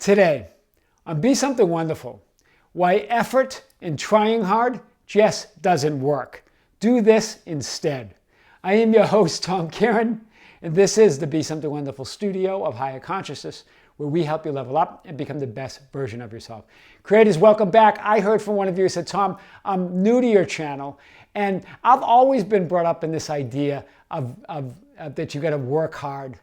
Today, on Be Something Wonderful, why effort and trying hard just doesn't work. Do this instead. I am your host, Tom Kieran, and this is the Be Something Wonderful studio of higher consciousness, where we help you level up and become the best version of yourself. Creators, welcome back. I heard from one of you who said, Tom, I'm new to your channel, and I've always been brought up in this idea of that you've got to work hard,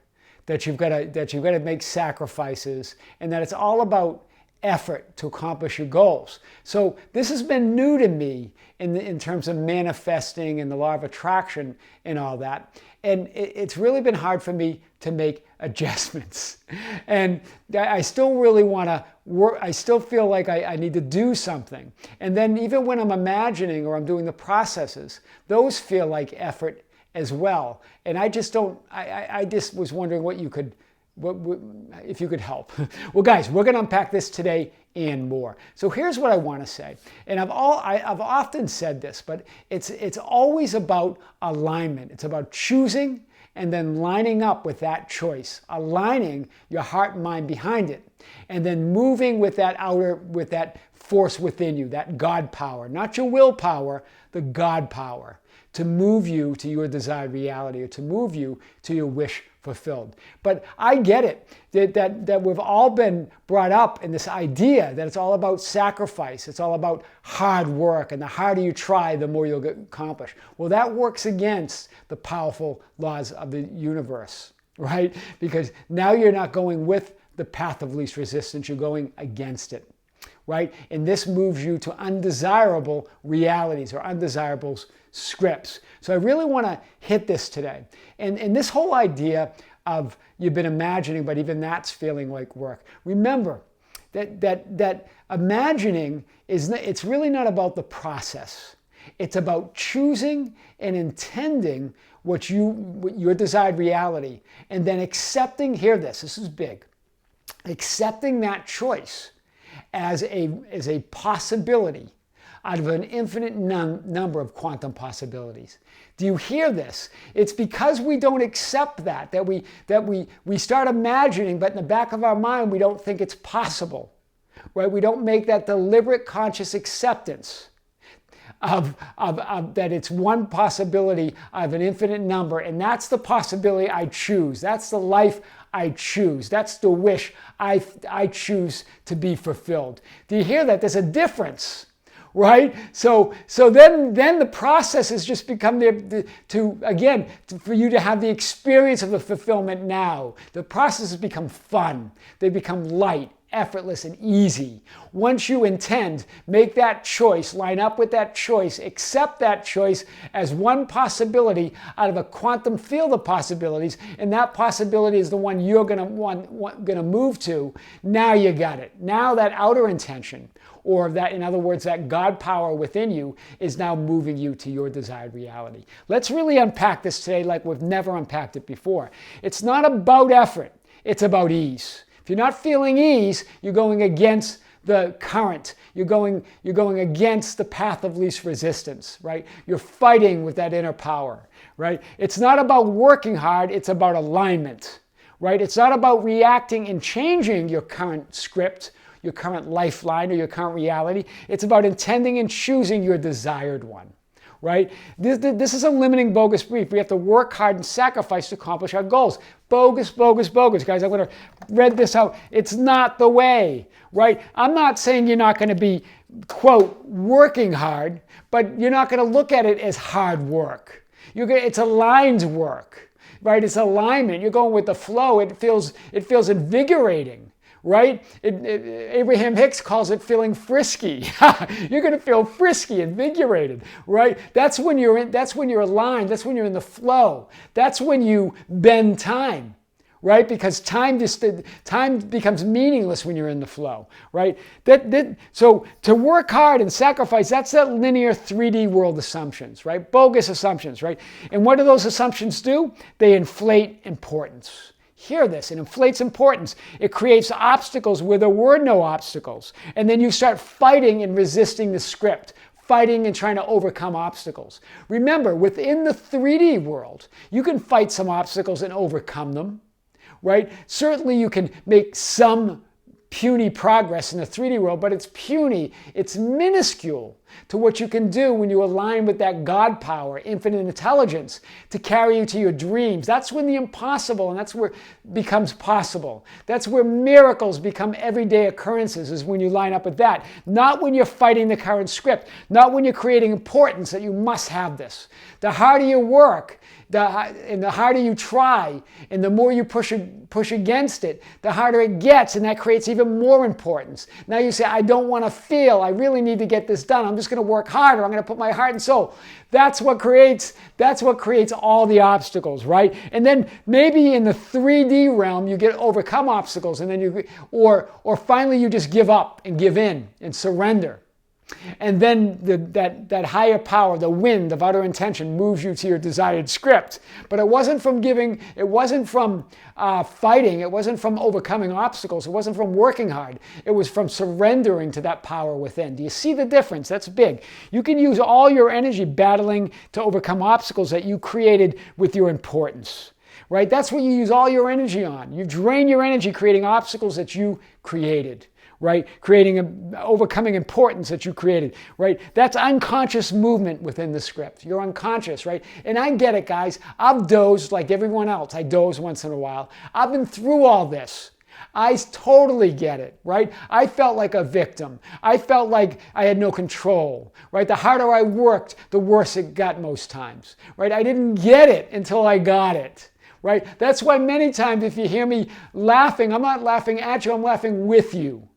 that you've got to make sacrifices, and that it's all about effort to accomplish your goals. So this has been new to me in terms of manifesting and the law of attraction and all that. And it's really been hard for me to make adjustments. And I still really want to work. I still feel like I need to do something. And then even when I'm imagining or I'm doing the processes, those feel like effort as well. And I just don't, I just was wondering if you could help. Well, guys, we're going to unpack this today and more. So here's what I want to say. And I've often said this, but it's always about alignment. It's about choosing and then lining up with that choice, aligning your heart and mind behind it, and then moving with that force within you, that God power, not your willpower, the God power, to move you to your desired reality, or to move you to your wish fulfilled. But I get it, that we've all been brought up in this idea that it's all about sacrifice, it's all about hard work, and the harder you try, the more you'll get accomplished. Well, that works against the powerful laws of the universe, right? Because now you're not going with the path of least resistance, you're going against it, right? And this moves you to undesirable realities or undesirable scripts. So I really want to hit this today. And this whole idea of you've been imagining, but even that's feeling like work. Remember that imagining it's really not about the process. It's about choosing and intending what your desired reality, and then accepting, hear this is big, accepting that choice as a possibility out of an infinite number of quantum possibilities. Do you hear this? It's because we don't accept that we start imagining, but in the back of our mind, we don't think it's possible, right? We don't make that deliberate conscious acceptance of that it's one possibility out of an infinite number, and that's the possibility I choose. That's the life I choose. That's the wish I choose to be fulfilled. Do you hear that? There's a difference. Right? So then the process has just become for you to have the experience of the fulfillment now. The process has become fun. They become light, effortless, and easy. Once you intend, make that choice, line up with that choice, accept that choice as one possibility out of a quantum field of possibilities, and that possibility is the one you're gonna move to. Now you got it. Now that outer intention, or that, in other words, that God power within you is now moving you to your desired reality. Let's really unpack this today like we've never unpacked it before. It's not about effort, it's about ease. If you're not feeling ease, you're going against the current. You're going against the path of least resistance, right? You're fighting with that inner power, right? It's not about working hard, it's about alignment, right? It's not about reacting and changing your current script, your current lifeline, or your current reality. It's about intending and choosing your desired one, right? This is a limiting, bogus belief. We have to work hard and sacrifice to accomplish our goals. Bogus, bogus, bogus. Guys, I'm going to read this out. It's not the way, right? I'm not saying you're not going to be, quote, working hard, but you're not going to look at it as hard work. It's aligned work, right? It's alignment. You're going with the flow. It feels invigorating. Right? Abraham Hicks calls it feeling frisky. You're going to feel frisky, invigorated, right? That's when you're aligned. That's when you're in the flow. That's when you bend time, right? Because time becomes meaningless when you're in the flow, right? So to work hard and sacrifice, that's that linear 3D world assumptions, right? Bogus assumptions, right? And what do those assumptions do? They inflate importance. Hear this, it inflates importance. It creates obstacles where there were no obstacles. And then you start fighting and resisting the script, fighting and trying to overcome obstacles. Remember, within the 3D world, you can fight some obstacles and overcome them, right? Certainly you can make some puny progress in the 3D world, but it's puny, it's minuscule to what you can do when you align with that God power, infinite intelligence, to carry you to your dreams. That's when the impossible, and that's where it becomes possible. That's where miracles become everyday occurrences, is when you line up with that. Not when you're fighting the current script, not when you're creating importance that you must have this. The harder you work, and the harder you try, and the more you push against it, the harder it gets, and that creates even more importance. Now you say, I don't want to feel, I really need to get this done, I'm just going to work harder, I'm going to put my heart and soul. That's what creates all the obstacles, right? And then maybe in the 3D realm you get overcome obstacles, and then or finally you just give up and give in and surrender. And then that higher power, the wind of utter intention, moves you to your desired script. But it wasn't from giving, it wasn't from fighting, it wasn't from overcoming obstacles, it wasn't from working hard. It was from surrendering to that power within. Do you see the difference? That's big. You can use all your energy battling to overcome obstacles that you created with your importance. Right? That's what you use all your energy on. You drain your energy creating obstacles that you created. Right? Overcoming importance that you created, right? That's unconscious movement within the script. You're unconscious, right? And I get it, guys. I've dozed like everyone else. I doze once in a while. I've been through all this. I totally get it, right? I felt like a victim. I felt like I had no control, right? The harder I worked, the worse it got most times, right? I didn't get it until I got it. Right? That's why many times if you hear me laughing, I'm not laughing at you, I'm laughing with you.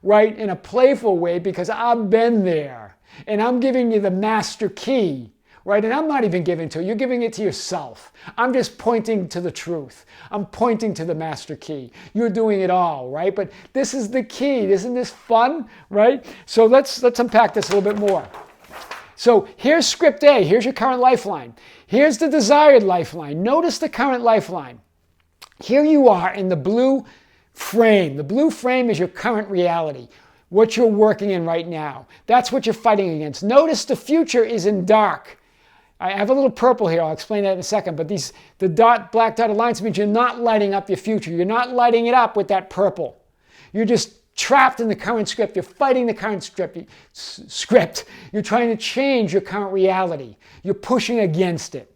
Right? In a playful way, because I've been there. And I'm giving you the master key. Right? And I'm not even giving it to you. You're giving it to yourself. I'm just pointing to the truth. I'm pointing to the master key. You're doing it all, right? But this is the key. Isn't this fun? Right? So let's unpack this a little bit more. So here's script A. Here's your current lifeline. Here's the desired lifeline. Notice the current lifeline. Here you are in the blue frame. The blue frame is your current reality, what you're working in right now. That's what you're fighting against. Notice the future is in dark. I have a little purple here. I'll explain that in a second. But the black dotted lines means you're not lighting up your future. You're not lighting it up with that purple. You're just trapped in the current script. You're fighting the current script. You're trying to change your current reality. You're pushing against it.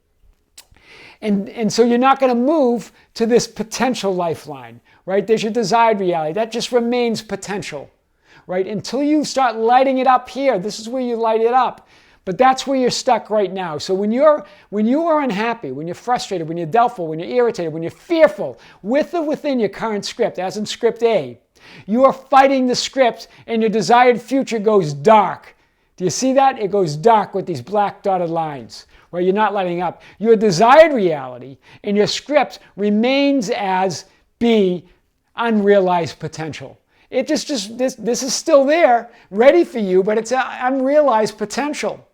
And so you're not going to move to this potential lifeline, right? There's your desired reality. That just remains potential, right? Until you start lighting it up here, this is where you light it up. But that's where you're stuck right now. So when you are unhappy, when you're frustrated, when you're doubtful, when you're irritated, when you're fearful, with or within your current script, as in script A, you are fighting the script and your desired future goes dark. Do you see that? It goes dark with these black dotted lines. Where you're not lighting up. Your desired reality and your script remains as B, unrealized potential. It this is still there, ready for you, but it's unrealized potential,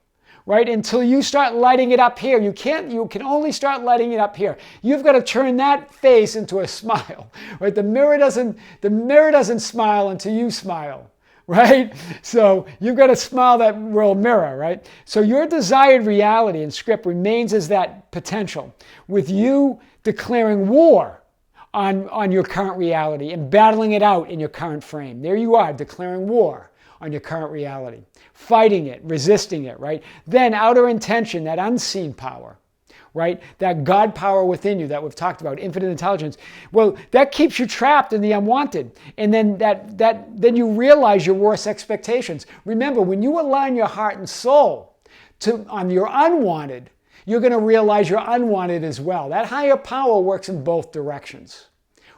right? Until you start lighting it up here. You can only start lighting it up here. You've got to turn that face into a smile, right? The mirror doesn't smile until you smile. Right? So you've got to smile that real mirror, right? So your desired reality and script remains as that potential, with you declaring war on your current reality and battling it out in your current frame. There you are, declaring war on your current reality, fighting it, resisting it, right? Then outer intention, that unseen power, right? That God power within you that we've talked about, infinite intelligence. Well, that keeps you trapped in the unwanted. And then then you realize your worst expectations. Remember, when you align your heart and soul on your unwanted, you're going to realize you're unwanted as well. That higher power works in both directions,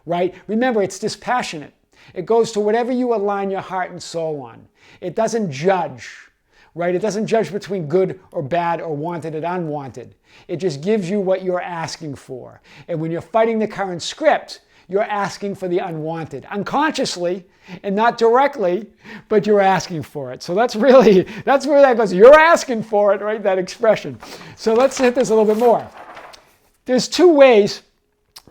right? Remember, it's dispassionate. It goes to whatever you align your heart and soul on. It doesn't judge. Right? It doesn't judge between good or bad or wanted and unwanted. It just gives you what you're asking for. And when you're fighting the current script, you're asking for the unwanted. Unconsciously and not directly, but you're asking for it. So that's where that goes. You're asking for it, right? That expression. So let's hit this a little bit more. There's two ways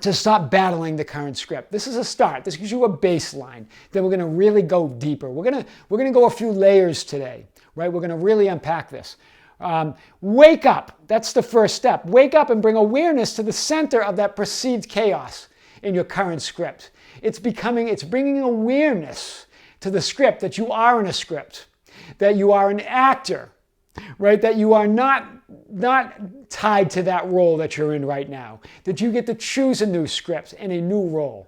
to stop battling the current script. This is a start. This gives you a baseline. Then we're going to really go deeper. We're going to go a few layers today. Right? We're going to really unpack this. Wake up. That's the first step. Wake up and bring awareness to the center of that perceived chaos in your current script. It's bringing awareness to the script that you are in a script, that you are an actor, right? That you are not tied to that role that you're in right now, that you get to choose a new script and a new role.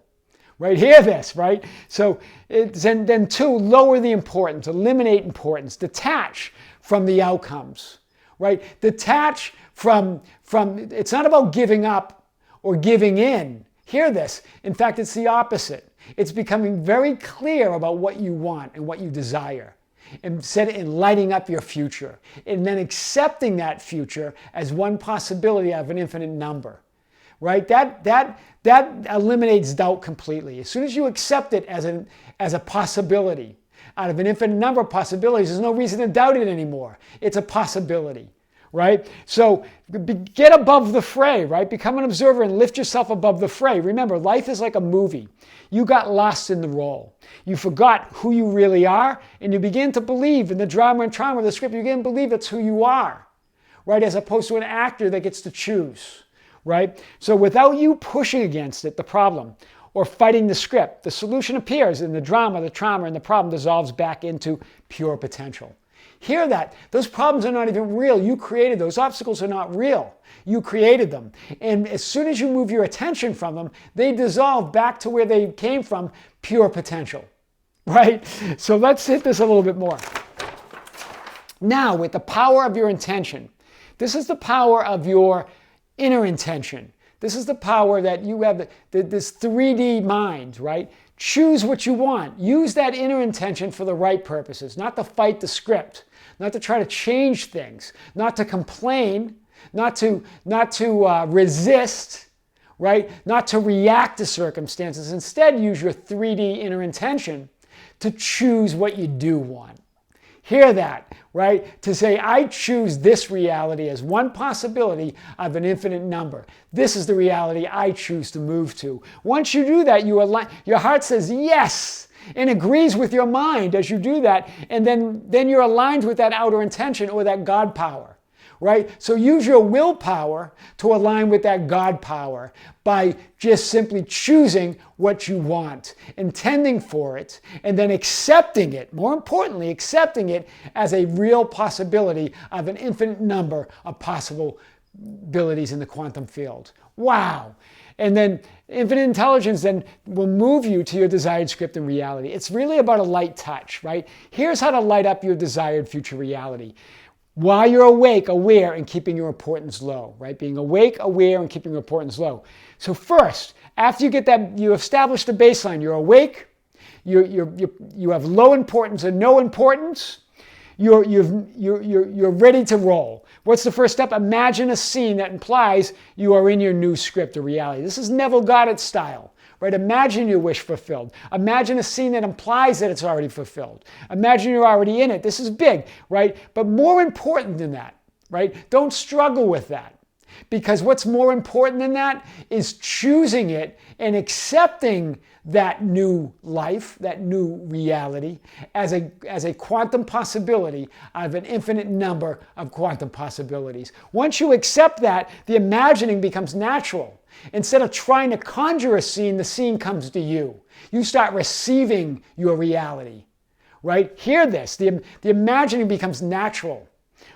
Right, hear this, right? So then 2, lower the importance, eliminate importance, detach from the outcomes, right? Detach from, it's not about giving up or giving in. Hear this. In fact, it's the opposite. It's becoming very clear about what you want and what you desire, and set it in lighting up your future, and then accepting that future as one possibility of an infinite number. Right? That eliminates doubt completely. As soon as you accept it as a possibility, out of an infinite number of possibilities, there's no reason to doubt it anymore. It's a possibility, right? So get above the fray, right? Become an observer and lift yourself above the fray. Remember, life is like a movie. You got lost in the role. You forgot who you really are, and you begin to believe in the drama and trauma of the script. You begin to believe it's who you are, right? As opposed to an actor that gets to choose. Right? So without you pushing against it, the problem, or fighting the script, the solution appears, and the drama, the trauma, and the problem dissolves back into pure potential. Hear that. Those problems are not even real. You created those. Obstacles are not real. You created them. And as soon as you move your attention from them, they dissolve back to where they came from, pure potential. Right? So let's hit this a little bit more. Now, with the power of your intention, this is the power of your inner intention. This is the power that you have, this 3D mind, right? Choose what you want. Use that inner intention for the right purposes, not to fight the script, not to try to change things, not to complain, not to resist, right? Not to react to circumstances. Instead, use your 3D inner intention to choose what you do want. Hear that, right? To say, I choose this reality as one possibility of an infinite number. This is the reality I choose to move to. Once you do that, your heart says yes and agrees with your mind as you do that. And then you're aligned with that outer intention or that God power. Right? So use your willpower to align with that God power by just simply choosing what you want, intending for it, and then accepting it. More importantly, accepting it as a real possibility of an infinite number of possibilities in the quantum field. Wow. And then infinite intelligence then will move you to your desired script and reality. It's really about a light touch, right? Here's how to light up your desired future reality. While you're awake, aware, and keeping your importance low, right? Being awake, aware, and keeping your importance low. So first, after you get that, you establish the baseline. You're awake, you have low importance and no importance. You're ready to roll. What's the first step? Imagine a scene that implies you are in your new script or reality. This is Neville Goddard style. Right? Imagine your wish fulfilled. Imagine a scene that implies that it's already fulfilled. Imagine you're already in it. This is big, right? But more important than that, right? Don't struggle with that. Because what's more important than that is choosing it and accepting that new life, that new reality, as a quantum possibility of an infinite number of quantum possibilities. Once you accept that, the imagining becomes natural. Instead of trying to conjure a scene, the scene comes to you. You start receiving your reality, right? Hear this. The imagining becomes natural,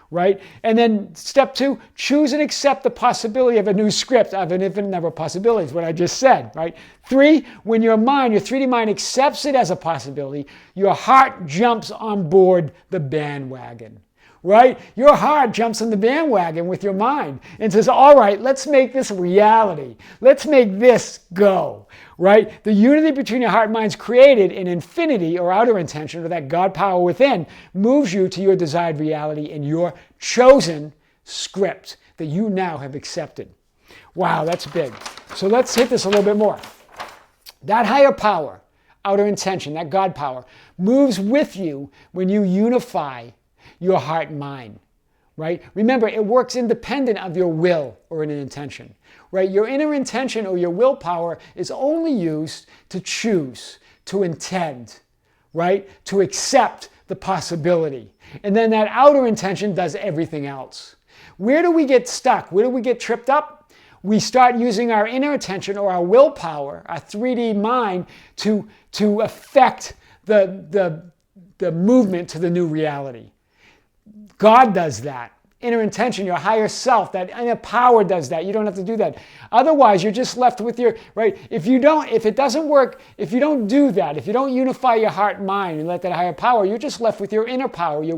right? And then step 2, choose and accept the possibility of a new script of an infinite number of possibilities, what I just said, right? 3, when your mind, your 3D mind accepts it as a possibility, your heart jumps on board the bandwagon. Right? Your heart jumps on the bandwagon with your mind and says, all right, let's make this a reality. Let's make this go. Right? The unity between your heart and mind is created in infinity or outer intention, or that God power within, moves you to your desired reality in your chosen script that you now have accepted. Wow, that's big. So let's hit this a little bit more. That higher power, outer intention, that God power, moves with you when you unify your heart and mind, right? Remember, it works independent of your will or an intention, right? Your inner intention or your willpower is only used to choose, to intend, right? To accept the possibility. And then that outer intention does everything else. Where do we get stuck? Where do we get tripped up? we start using our inner attention or our willpower, our 3D mind, to affect the movement to the new reality. God does that. Inner intention, your higher self, that inner power does that. You don't have to do that. Otherwise, you're just left with your, right? If it doesn't work, if you don't do that, if you don't unify your heart and mind and let that higher power, you're just left with your inner power, your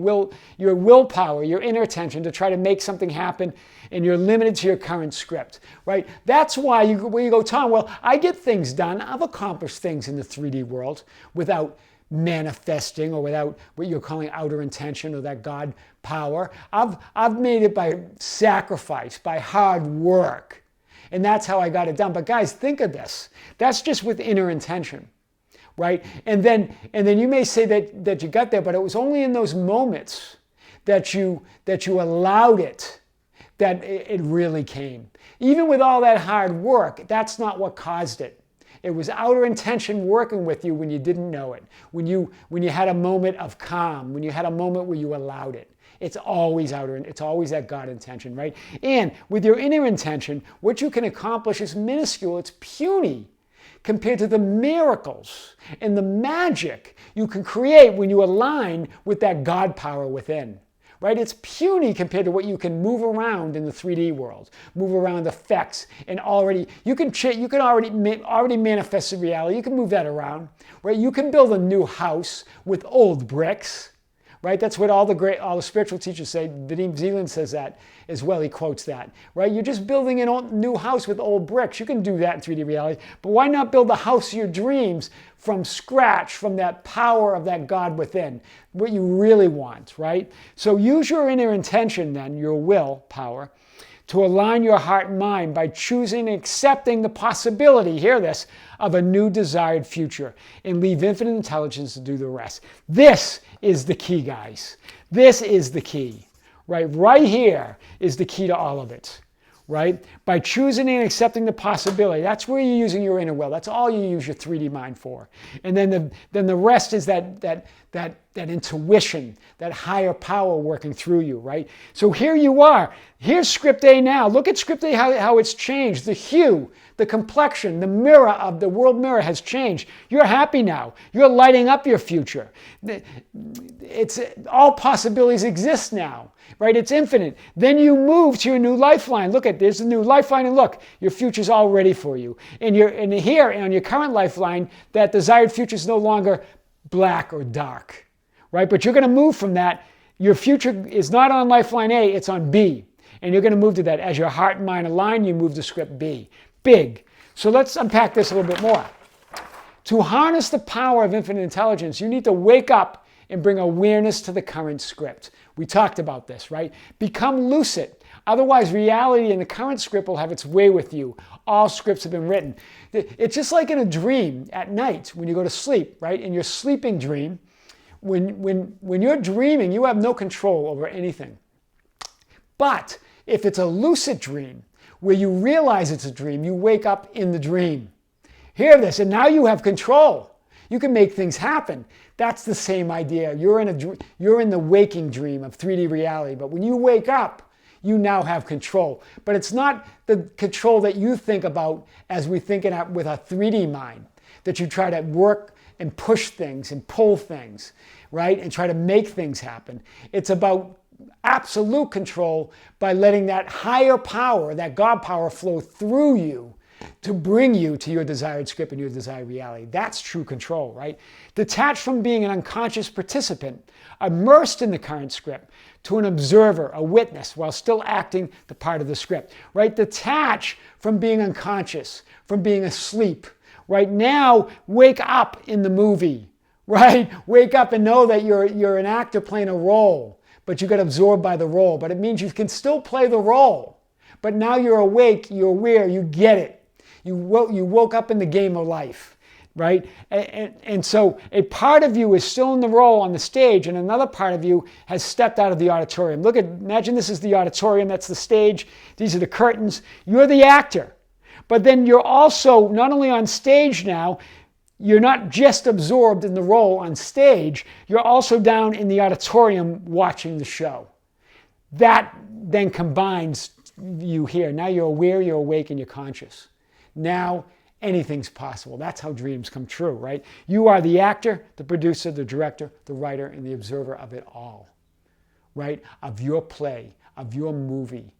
willpower, your inner attention to try to make something happen, and you're limited to your current script, right? That's why when you go, Tom, well, I get things done. I've accomplished things in the 3D world without manifesting or without what you're calling outer intention or that God power. I've made it by sacrifice, by hard work. And that's how I got it done. But guys, think of this. That's just with inner intention, right? And then you may say that you got there, but it was only in those moments that you allowed it, that it really came. Even with all that hard work, that's not what caused it. It was outer intention working with you when you didn't know it, when you had a moment of calm, when you had a moment where you allowed it. It's always outer, it's always that God intention, right? And with your inner intention, what you can accomplish is minuscule, it's puny compared to the miracles and the magic you can create when you align with that God power within. Right? It's puny compared to what you can move around in the 3D world, move around effects, and you can already manifest the reality. You can move that around, right? You can build a new house with old bricks, right? That's what all the spiritual teachers say. Vadim Zeland says that as well. He quotes that, right? You're just building a new house with old bricks. You can do that in 3D reality, but why not build the house of your dreams from scratch, from that power of that God within, what you really want, right? So use your inner intention then, your will power, to align your heart and mind by choosing and accepting the possibility, hear this, of a new desired future, and leave infinite intelligence to do the rest. This is the key, guys. This is the key, right? Right here is the key to all of it, right? By choosing and accepting the possibility, that's where you're using your inner will. That's all you use your 3D mind for. And then the rest is that intuition, that higher power working through you, right? So here you are. Here's script A now. Look at script A, how it's changed. The hue, the complexion, the mirror of the world mirror has changed. You're happy now. You're lighting up your future. All possibilities exist now, right? It's infinite. Then you move to your new lifeline. Look at there's a new lifeline, and look, your future's all ready for you. And here on your current lifeline, that desired future is no longer black or dark, right? But you're going to move from that. Your future is not on lifeline A, it's on B. And you're going to move to that. As your heart and mind align, you move to script B. Big. So let's unpack this a little bit more. To harness the power of infinite intelligence, you need to wake up and bring awareness to the current script. We talked about this, right? Become lucid. Otherwise, reality in the current script will have its way with you. All scripts have been written. It's just like in a dream at night when you go to sleep, right? In your sleeping dream, when you're dreaming, you have no control over anything. But if it's a lucid dream, where you realize it's a dream, you wake up in the dream. Hear this, and now you have control. You can make things happen. That's the same idea. You're in the waking dream of 3D reality, but when you wake up, you now have control. But it's not the control that you think about as we think with a 3D mind, that you try to work and push things and pull things, right? And try to make things happen. It's about absolute control by letting that higher power, that God power, flow through you to bring you to your desired script and your desired reality. That's true control, right? Detached from being an unconscious participant, immersed in the current script, to an observer, a witness, while still acting the part of the script, right? Detach from being unconscious, from being asleep. Right now, wake up in the movie, right? Wake up and know that you're an actor playing a role, but you got absorbed by the role. But it means you can still play the role. But now you're awake, you're aware, you get it. You woke up in the game of life, right? And so a part of you is still in the role on the stage, and another part of you has stepped out of the auditorium. Imagine this is the auditorium, that's the stage, these are the curtains. You're the actor. But then you're also not only on stage now, you're not just absorbed in the role on stage, you're also down in the auditorium watching the show. That then combines you here. Now you're aware, you're awake, and you're conscious. Now anything's possible. That's how dreams come true, right? You are the actor, the producer, the director, the writer, and the observer of it all, right? Of your play, of your movie,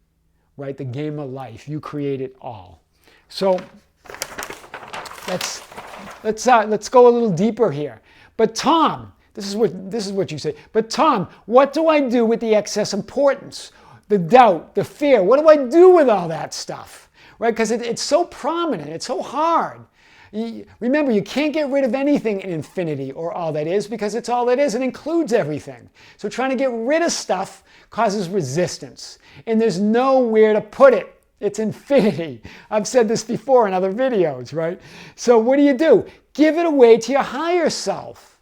right? The game of life. You create it all. So let's go a little deeper here. But Tom, this is what you say. But Tom, what do I do with the excess importance, the doubt, the fear? What do I do with all that stuff? Right? Because it's so prominent. It's so hard. Remember, you can't get rid of anything in infinity or all that is, because it's all that is. It includes everything. So trying to get rid of stuff causes resistance. And there's nowhere to put it. It's infinity. I've said this before in other videos, right? So what do? Give it away to your higher self.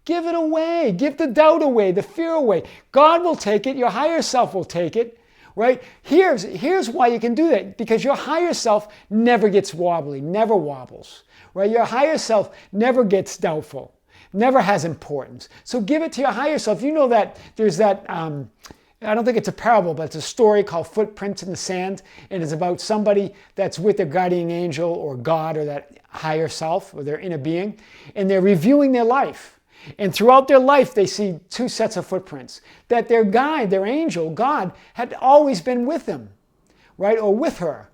Give it away. Give the doubt away, the fear away. God will take it. Your higher self will take it. Right? Here's why you can do that. Because your higher self never gets wobbly, never wobbles. Right? Your higher self never gets doubtful, never has importance. So give it to your higher self. You know that there's that, I don't think it's a parable, but it's a story called Footprints in the Sand. And it's about somebody that's with their guardian angel or God or that higher self or their inner being. And they're reviewing their life. And throughout their life, they see two sets of footprints. That their guide, their angel, God, had always been with them, right? Or with her.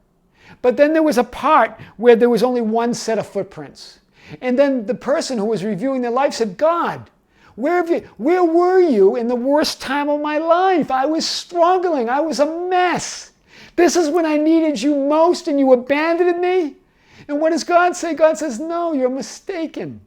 But then there was a part where there was only one set of footprints. And then the person who was reviewing their life said, God, where were you in the worst time of my life? I was struggling. I was a mess. This is when I needed you most and you abandoned me? And what does God say? God says, no, you're mistaken.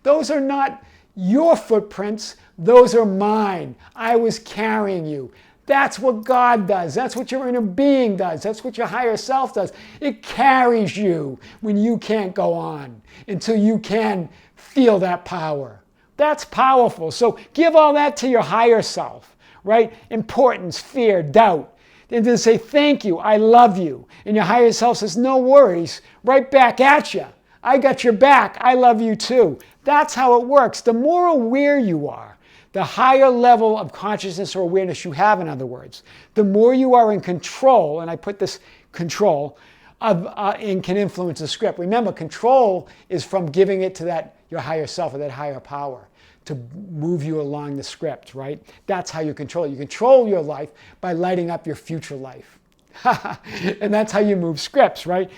Those are not your footprints, those are mine. I was carrying you. That's what God does. That's what your inner being does. That's what your higher self does. It carries you when you can't go on until you can feel that power. That's powerful. So give all that to your higher self, right? Importance, fear, doubt. And then say, thank you, I love you. And your higher self says, no worries, right back at you. I got your back. I love you too. That's how it works. The more aware you are, the higher level of consciousness or awareness you have, in other words, the more you are in control, and I put this control, and can influence the script. Remember, control is from giving it to your higher self or that higher power to move you along the script, right? That's how you control it. You control your life by lighting up your future life. And that's how you move scripts, right?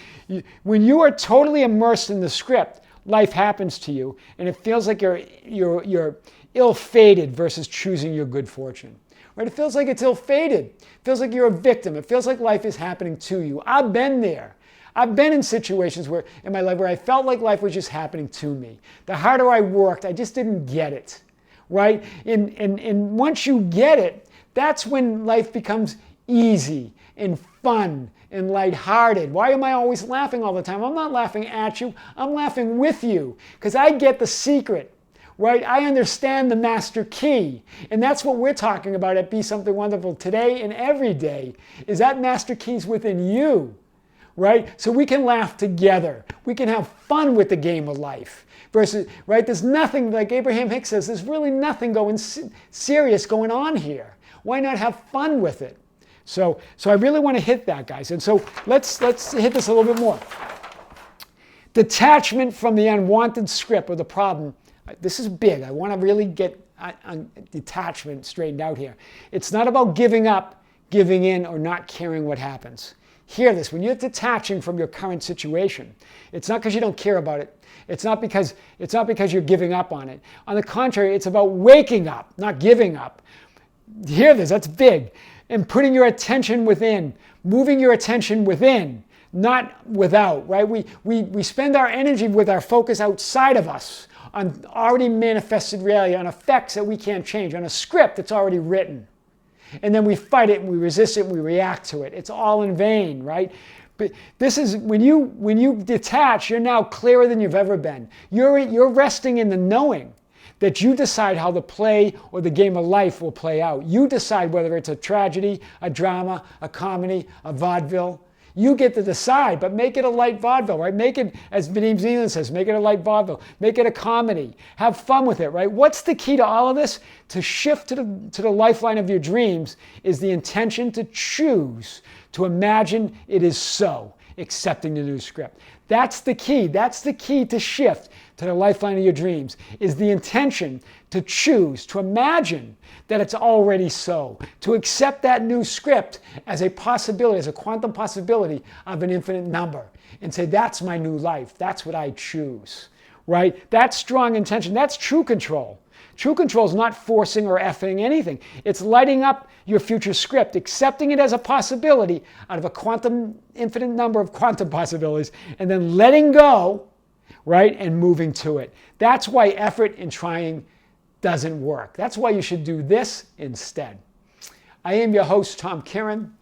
When you are totally immersed in the script, life happens to you, and it feels like you're ill-fated versus choosing your good fortune. Right? It feels like it's ill-fated. It feels like you're a victim. It feels like life is happening to you. I've been there. I've been in situations in my life where I felt like life was just happening to me. The harder I worked, I just didn't get it. Right? And once you get it, that's when life becomes easy and fun and lighthearted. Why am I always laughing all the time? I'm not laughing at you. I'm laughing with you because I get the secret, right? I understand the master key. And that's what we're talking about at Be Something Wonderful today and every day, is that master key's within you, right? So we can laugh together. We can have fun with the game of life. Versus, right? There's nothing, like Abraham Hicks says, there's really nothing serious going on here. Why not have fun with it? So I really want to hit that, guys. And so let's hit this a little bit more. Detachment from the unwanted script or the problem. This is big. I want to really get detachment straightened out here. It's not about giving up, giving in, or not caring what happens. Hear this. When you're detaching from your current situation, it's not because you don't care about it. It's not because you're giving up on it. On the contrary, it's about waking up, not giving up. Hear this. That's big. And putting your attention within, moving your attention within, not without, right? We spend our energy with our focus outside of us on already manifested reality, on effects that we can't change, on a script that's already written. And then we fight it, and we resist it, and we react to it. It's all in vain, right? But this is, when you detach, you're now clearer than you've ever been. You're resting in the knowing that you decide how the play or the game of life will play out. You decide whether it's a tragedy, a drama, a comedy, a vaudeville. You get to decide, but make it a light vaudeville, right? Make it, as Vadim Zeland says, make it a light vaudeville. Make it a comedy. Have fun with it, right? What's the key to all of this? To shift to the lifeline of your dreams is the intention to choose, to imagine it is so, accepting the new script. That's the key. That's the key to shift to the lifeline of your dreams, is the intention to choose, to imagine that it's already so, to accept that new script as a possibility, as a quantum possibility of an infinite number, and say, that's my new life. That's what I choose, right? That's strong intention. That's true control. True control is not forcing or effing anything. It's lighting up your future script, accepting it as a possibility out of a quantum, infinite number of quantum possibilities, and then letting go, right, and moving to it. That's why effort and trying doesn't work. That's why you should do this instead. I am your host, Tom Kieran,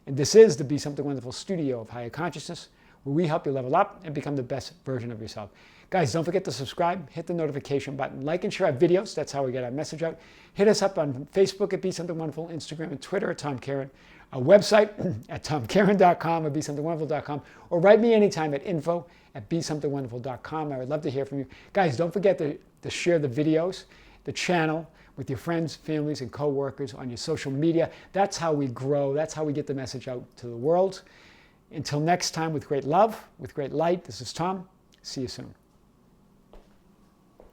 and this is the Be Something Wonderful studio of higher consciousness, where we help you level up and become the best version of yourself. Guys, don't forget to subscribe, hit the notification button, like and share our videos. That's how we get our message out. Hit us up on Facebook at Be Something Wonderful, Instagram and Twitter at Tom Kieran, our website at tomkieran.com or BeSomethingWonderful.com, or write me anytime at info@BeSomethingWonderful.com. I would love to hear from you. Guys, don't forget to share the videos, the channel, with your friends, families, and coworkers on your social media. That's how we grow. That's how we get the message out to the world. Until next time, with great love, with great light, this is Tom. See you soon.